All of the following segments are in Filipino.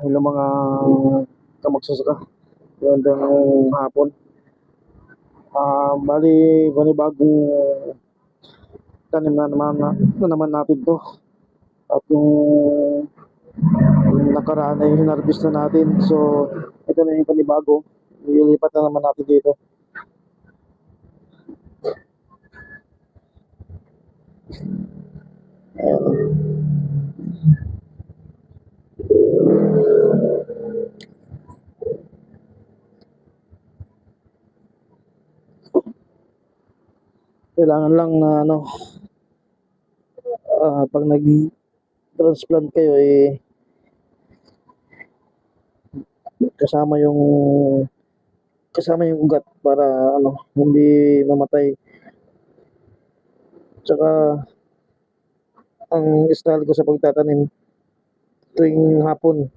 Hello mga kamagsasaka. Magandang hapon. Bali, bagong tanim na naman natin to. At yung nakaraan ay hinarvest na natin. So, ito na yung panibago. Ililipat na naman natin dito. Ayan. Kailangan lang na pag nag-transplant kayo kasama yung ugat para hindi mamatay. Tsaka ang style ko sa pagtatanim tuwing hapon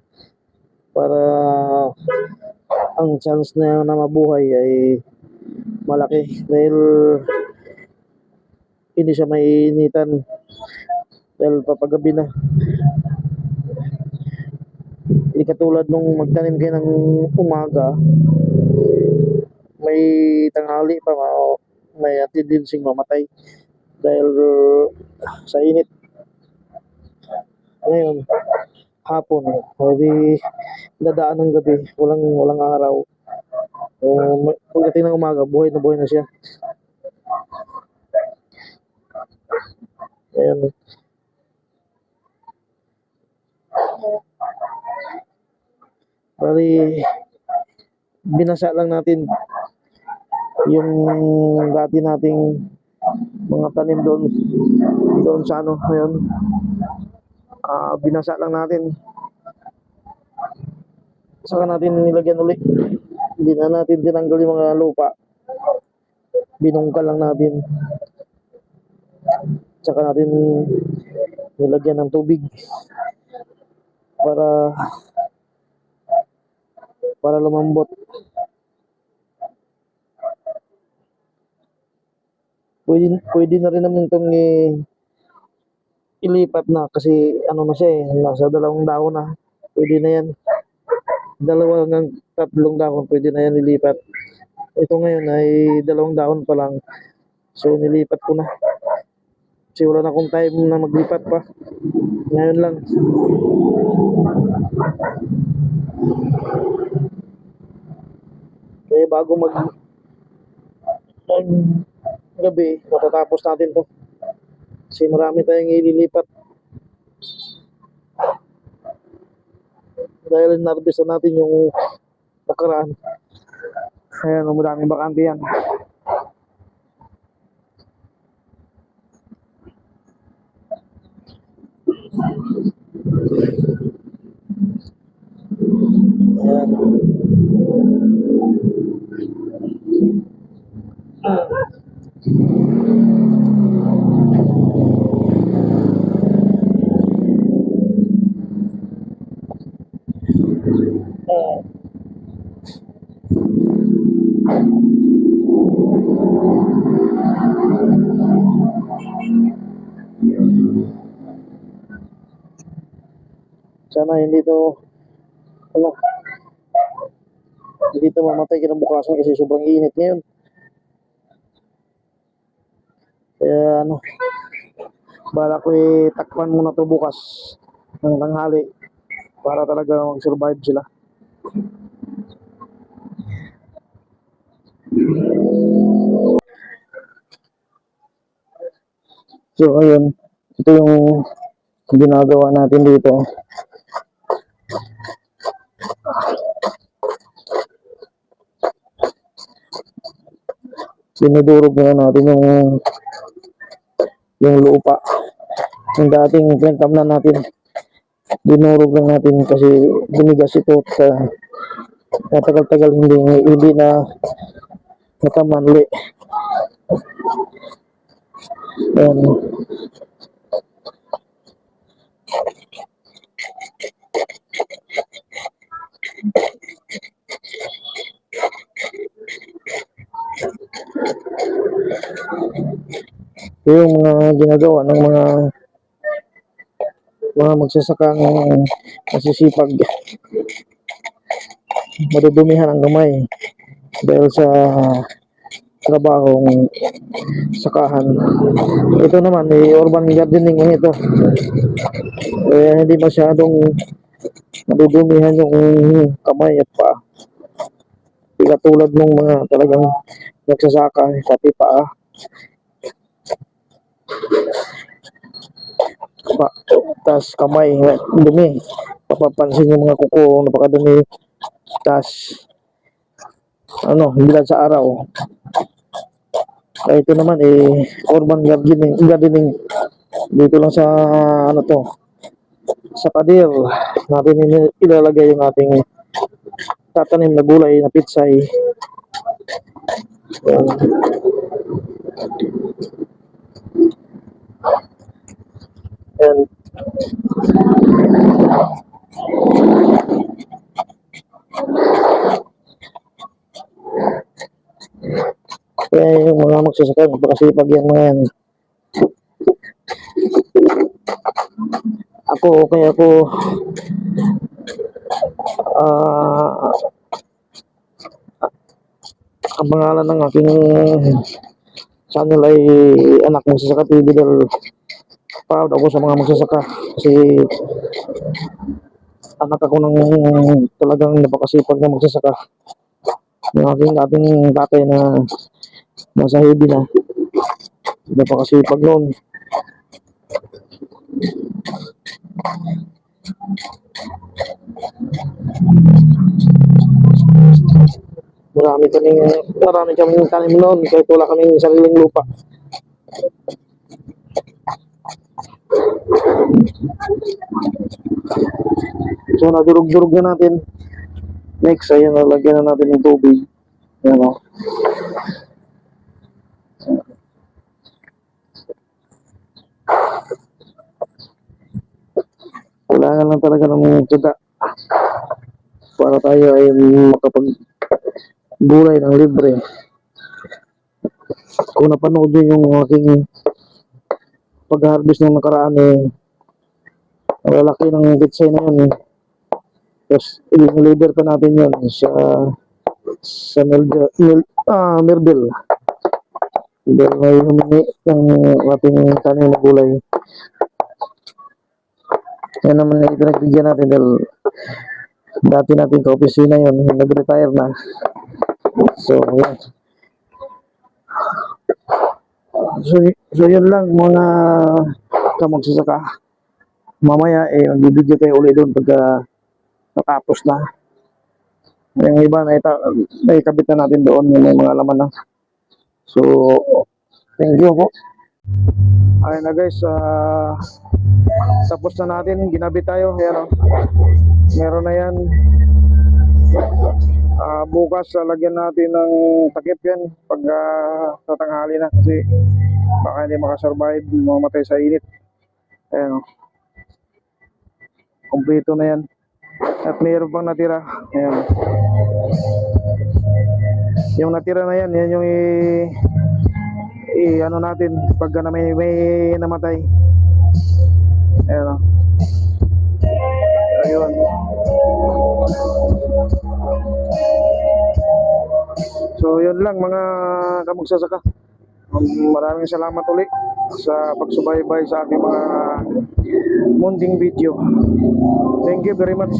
para ang chance na mabuhay ay malaki dahil hindi siya maiinitan dahil papagabi na. Hindi katulad nung magtanim kayo ng umaga, may tanghali pa may tendency mamatay dahil sa init. Ngayon hapon, pwede dadaan ng gabi, walang araw. Pagdating ng umaga, buhay na siya. Ayan. Bali, binasa lang natin yung dati nating mga tanim doon sa ngayon. Binasa lang natin. Saka natin nilagyan ulit. Hindi na natin tinanggal yung mga lupa. Binungkal lang natin. Saka natin nilagyan ng tubig para lumambot. Pwede na rin naman itong ilipat na kasi na siya nasa 2 dahon na. Pwede na yan. 2 hanggang 3 dahon pwede na yan ilipat. Ito ngayon ay 2 dahon pa lang. So nilipat ko na. Kasi wala na akong time na maglipat pa. Ngayon lang. Kaya bago gabi, matatapos natin to. Kasi marami tayong ililipat. Dahil narbisa natin yung nakaraan. Ayan, maraming bakante yan. Sana hindi to mamatay kinabukasan kasi sobrang init ngayon. Kaya bala ko takpan muna to bukas ng tanghali para talaga mag-survive sila. So ayun, ito yung ginagawa natin dito. Dinudurog na natin yung lupa. Yung dating pinagtamnan natin, dinurog lang natin kasi binigas ito sa tagal-tagal hindi na nakamanli. Ayan. Yung mga ginagawa ng mga magsasakang masisipag madudumihan ang kamay dahil sa trabahong sakahan. Ito naman, urban gardening ito. Kaya hindi masyadong madudumihan yung kamay at paa. Hindi katulad ng mga talagang nagsasaka, pati paa. Pa, tas kamay, dumi. Papapansin yung mga kuko, napakadumi. Tas, bilad sa araw. Kaya ito naman, urban gardening. Dito lang sa, sa pader. Natin ilalagay yung ating tatanim na gulay na pitsay. Yan. Yan. Kaya yung mga magsasaka, napakasipag yan mga yan. Kaya ako, ang pangalan ng aking channel ay Anak Magsasaka TV dahil proud ako sa mga magsasaka kasi anak ako ng talagang napakasipag na magsasaka. Yung ating tatay na nasa heavy na, napakasipag noon. Marami kaming tanim noon kahit wala kaming sariling lupa. So nadurog-durog na natin. Next, ayan, lagyan na natin ng tubig. Ayan o. Kailangan lang talaga ng tiyaga para tayo ay makapag-gulay ng libre. Kung napanood nyo yung aking pag-harvest ng nakaraan, ang lalaki ng pitsay na yun. Tapos, i-deliver pa natin yun sa Mirbel. Dahil may humingi ng ating tanim na gulay. Yan naman na ipinagbigyan natin dahil dati natin ka-opisina yun, nag-retire na. So, yan. So yun lang mga kamagsasaka. Mamaya magbibigay tayo ulit doon pagka natapos na. Yung iba na ikabit na natin doon yung may mga laman na. So, thank you po. Ayun na guys, tapos na natin, ginabit tayo. Ayan, meron na yan. Bukas lagyan natin ng takip yan pag tatanghali na kasi baka hindi makasurvive, mamatay sa init. Ayan, kompleto na yan at mayroon pang natira. Ayan, yung natira na yan, yan yung natin pagka na may namatay. Ayan, ayun. So yun lang mga kamagsasaka. Maraming salamat ulit sa pagsubaybay sa aking mga munting video. Thank you very much.